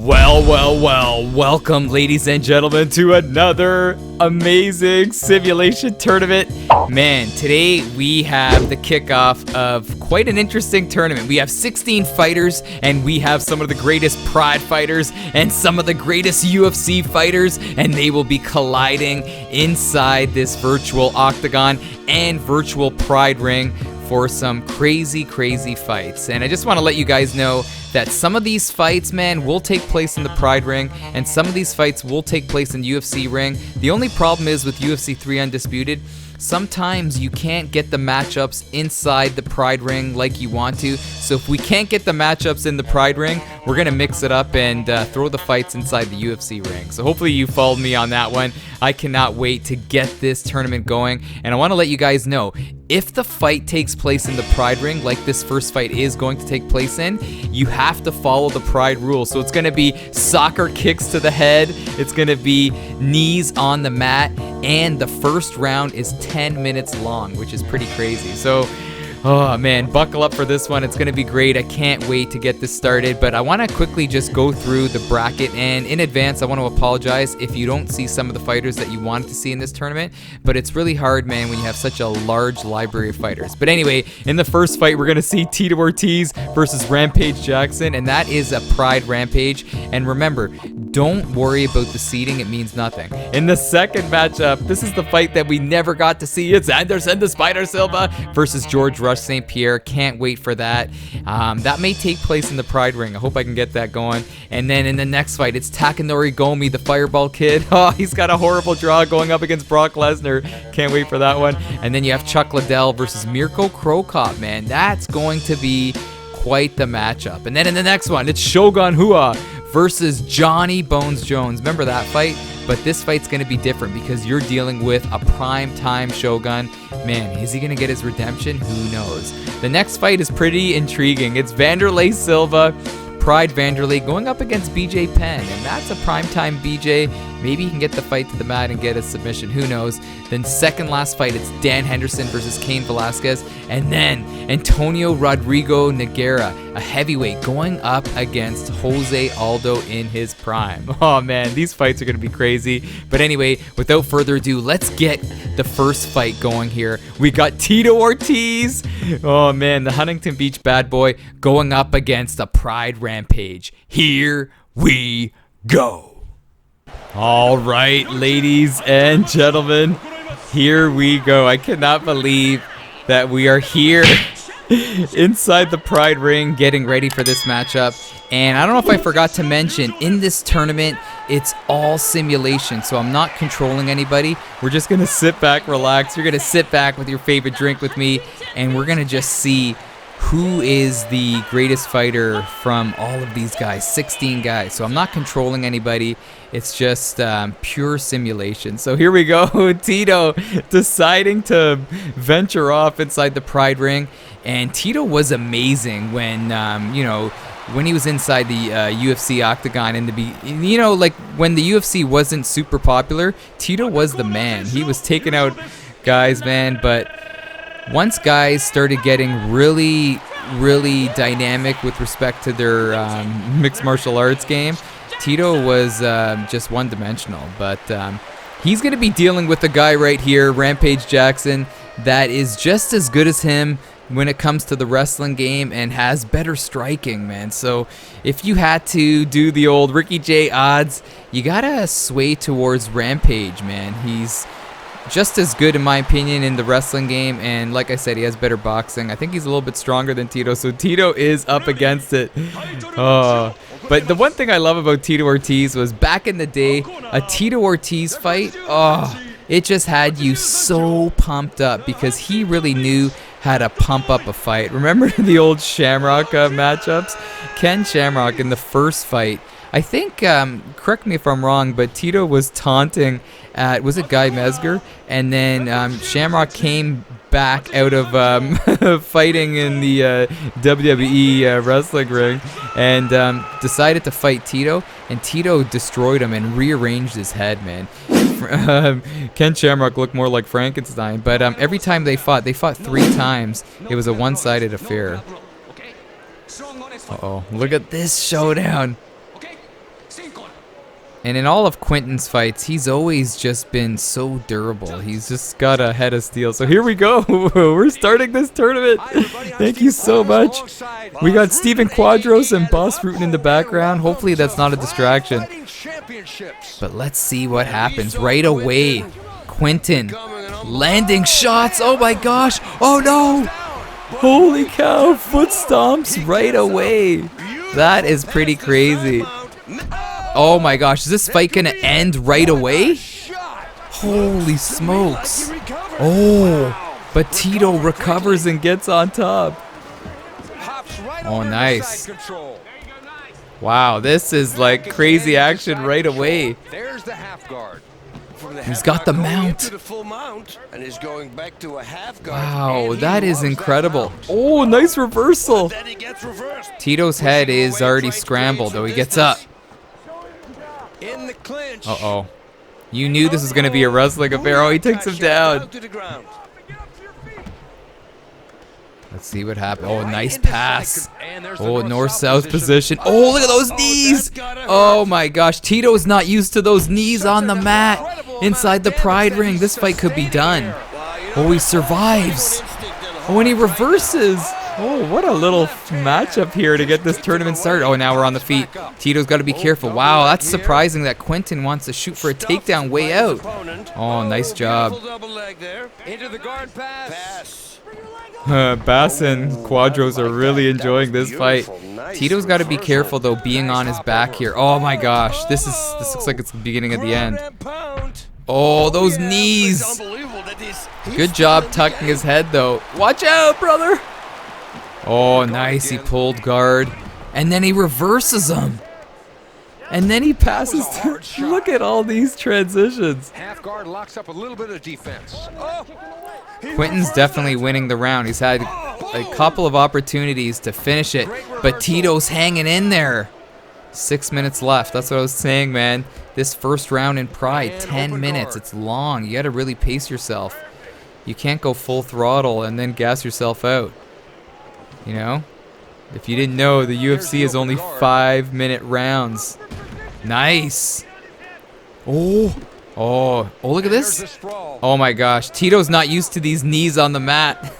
Well, welcome ladies and gentlemen to another amazing simulation tournament. Man, today we have the kickoff of quite an interesting tournament. We have 16 fighters and we have some of the greatest Pride fighters and some of the greatest UFC fighters, and they will be colliding inside this virtual octagon and virtual Pride ring for some crazy fights. And I just want to let you guys know that some of these fights, man, will take place in the Pride ring, and some of these fights will take place in UFC ring. The only problem is with UFC 3 Undisputed, sometimes you can't get the matchups inside the Pride ring like you want to. So if we can't get the matchups in the Pride ring, we're going to mix it up and throw the fights inside the UFC ring. So hopefully you followed me on that one. I cannot wait to get this tournament going. And I want to let you guys know, if the fight takes place in the Pride ring, like this first fight is going to take place in, you have to follow the Pride rules. So it's going to be soccer kicks to the head, it's going to be knees on the mat, and the first round is 10 minutes long, which is pretty crazy. So, oh man, buckle up for this one. It's going to be great. I can't wait to get this started. But I want to quickly just go through the bracket. And in advance, I want to apologize if you don't see some of the fighters that you wanted to see in this tournament. But it's really hard, man, when you have such a large library of fighters. But anyway, in the first fight, we're going to see Tito Ortiz versus Rampage Jackson. And that is a Pride Rampage. And remember, don't worry about the seeding. It means nothing. In the second matchup, this is the fight that we never got to see. It's Anderson the Spider Silva versus George Rush St. Pierre. Can't wait for that. That may take place in the Pride ring. I hope I can get that going. And then in the next fight, it's Takanori Gomi, the Fireball Kid. Oh, he's got a horrible draw going up against Brock Lesnar. Can't wait for that one. And then you have Chuck Liddell versus Mirko Cro Cop, man. That's going to be quite the matchup. And then in the next one, it's Shogun Rua versus Johnny Bones Jones. Remember that fight? But this fight's going to be different because you're dealing with a prime-time Shogun. Man, is he going to get his redemption? Who knows? The next fight is pretty intriguing. It's Vanderlei Silva, Pride Vanderlei, going up against BJ Penn. And that's a prime-time BJ. Maybe he can get the fight to the mat and get a submission. Who knows? Then second last fight, it's Dan Henderson versus Cain Velasquez. And then Antonio Rodrigo Nogueira, a heavyweight, going up against Jose Aldo in his prime. Oh man, these fights are going to be crazy. But anyway, without further ado, let's get the first fight going here. We got Tito Ortiz. Oh man, the Huntington Beach bad boy going up against a Pride Rampage. Here we go. All right, ladies and gentlemen, here we go. I cannot believe that we are here inside the Pride ring getting ready for this matchup. And I don't know if I forgot to mention, in this tournament, it's all simulation, so I'm not controlling anybody. We're just going to sit back, relax. You're going to sit back with your favorite drink with me, and we're going to just see who is the greatest fighter from all of these guys, 16 guys. So I'm not controlling anybody. It's just pure simulation. So here we go. Tito deciding to venture off inside the Pride ring. And Tito was amazing when, when he was inside the UFC octagon in the like when the UFC wasn't super popular, Tito was the man. He was taking out guys, man, but once guys started getting really dynamic with respect to their mixed martial arts game, Tito was just one-dimensional. But he's going to be dealing with a guy right here, Rampage Jackson, that is just as good as him when it comes to the wrestling game and has better striking, man. So if you had to do the old Ricky J odds, you got to sway towards Rampage, man. He's just as good, in my opinion, in the wrestling game, and like I said, he has better boxing. I think he's a little bit stronger than Tito, so Tito is up against it. But the one thing I love about Tito Ortiz was back in the day, a Tito Ortiz fight, it just had you so pumped up because he really knew how to pump up a fight. Remember the old Shamrock matchups? Ken Shamrock in the first fight, I think, correct me if I'm wrong, but Tito was taunting at, was it Guy Mesger? And then Shamrock came back out of fighting in the WWE wrestling ring and decided to fight Tito, and Tito destroyed him and rearranged his head, man. Ken Shamrock looked more like Frankenstein, but every time they fought 3 times. It was a one-sided affair. Uh-oh, look at this showdown. And in all of Quentin's fights, he's always just been so durable. He's just got a head of steel. So here we go. We're starting this tournament. Thank you so much. We got Steven Quadros and Boss Rutan in the background. Hopefully that's not a distraction. But let's see what happens right away. Quentin landing shots. Oh my gosh. Oh no. Holy cow. Foot stomps right away. That is pretty crazy. Oh my gosh, is this fight gonna end right away? Holy smokes. Oh, but Tito recovers and gets on top. Oh, nice. Wow, this is like crazy action right away. He's got the mount. Wow, that is incredible. Oh, nice reversal. Tito's head is already scrambled, though he gets up. Uh-oh. You knew this was going to be a wrestling affair. Oh, he takes him down. Let's see what happens. Oh, nice pass. Oh, north-south position. Oh, look at those knees. Oh, my gosh. Tito's not used to those knees on the mat inside the Pride ring. This fight could be done. Oh, he survives. Oh, and he reverses. Oh, what a little matchup here to get this tournament started. Oh, now we're on the feet. Tito's got to be careful. Wow, that's surprising that Quentin wants to shoot for a takedown way out. Oh, nice job. Bass and Quadros are really enjoying this fight. Tito's got to be careful, though, being on his back here. Oh, my gosh. This looks like it's the beginning of the end. Oh, those knees. Good job tucking his head, though. Watch out, brother. Oh, nice. He pulled guard. And then he reverses him. And then he passes to... Look at all these transitions. Half guard locks up a little bit of defense. Quentin's definitely winning the round. He's had a couple of opportunities to finish it. But Tito's hanging in there. 6 minutes left. That's what I was saying, man. This first round in Pride, 10 minutes. It's long. You got to really pace yourself. You can't go full throttle and then gas yourself out. You know? If you didn't know, the UFC is only 5-minute rounds. Nice. Oh. Oh. Oh, look at this. Oh my gosh. Tito's not used to these knees on the mat.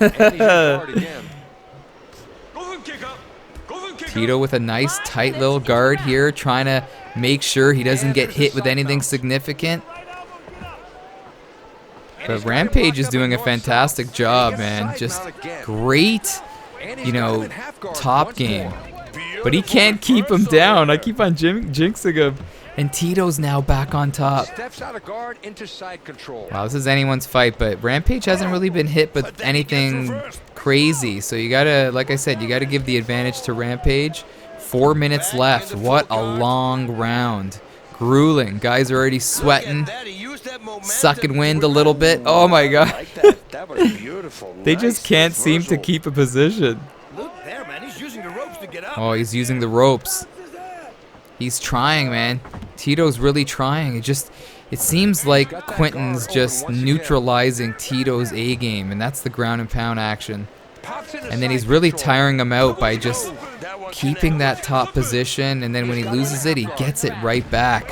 Tito with a nice tight little guard here, trying to make sure he doesn't get hit with anything significant. But Rampage is doing a fantastic job, man. Just great, you know, top game. But he can't keep him down. I keep on jinxing him. And Tito's now back on top. Wow, this is anyone's fight, but Rampage hasn't really been hit with anything crazy. So you gotta, like I said, you gotta give the advantage to Rampage. 4 minutes left. What a long round. Grueling. Guys are already sweating. Sucking wind a little bit. Oh my god. They just can't seem to keep a position. Oh, he's using the ropes. He's trying, man. Tito's really trying. It seems like Quentin's just neutralizing Tito's A game, and that's the ground and pound action. And then he's really tiring him out by just keeping that top position, and then when he loses it, he gets it right back.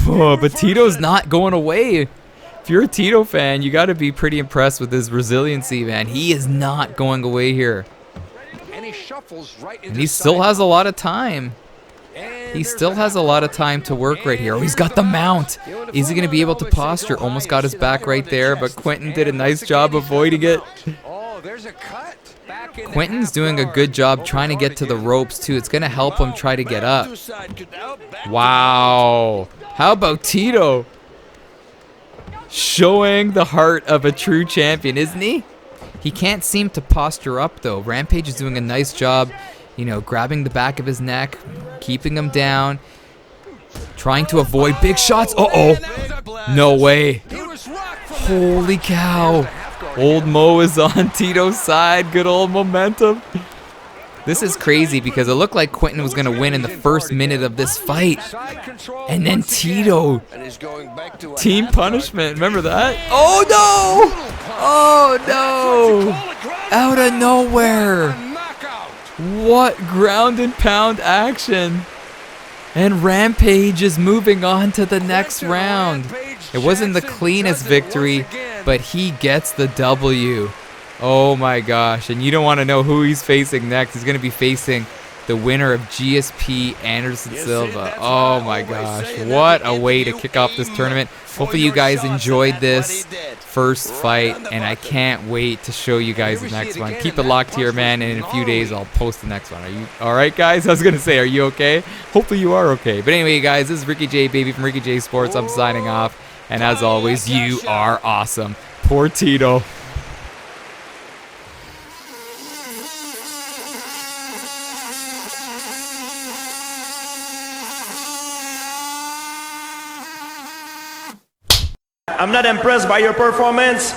Oh, but Tito's not going away. If you're a Tito fan, you got to be pretty impressed with his resiliency, man. He is not going away here. And he still has a lot of time. He still has a lot of time to work right here. Oh, he's got the mount. Is he going to be able to posture? Almost got his back right there, but Quentin did a nice job avoiding it. Quentin's doing a good job trying to get to the ropes, too. It's going to help him try to get up. Wow. How about Tito? Showing the heart of a true champion, isn't he? He can't seem to posture up, though. Rampage is doing a nice job, you know, grabbing the back of his neck, keeping him down, trying to avoid big shots. Uh-oh. No way. Holy cow. Old Mo is on Tito's side. Good old momentum. This is crazy because it looked like Quentin was going to win in the first minute of this fight. And then Tito. Team punishment. Remember that? Oh, no. Oh, no. Out of nowhere. What ground and pound action. And Rampage is moving on to the next round. It wasn't the cleanest victory, but he gets the W. Oh my gosh. And you don't want to know who he's facing next. He's going to be facing the winner of GSP Anderson Silva. Oh my gosh. What a way to kick off this tournament. Hopefully you guys enjoyed this first fight, and I can't wait to show you guys the next one. Keep it locked here, man, and in a few days I'll post the next one. Are you alright, guys? I was going to say, are you okay? Hopefully you are okay. But anyway, guys, this is Ricky J, baby, from Ricky J Sports. I'm signing off, and as always, you are awesome. Poor Tito. I'm not impressed by your performance.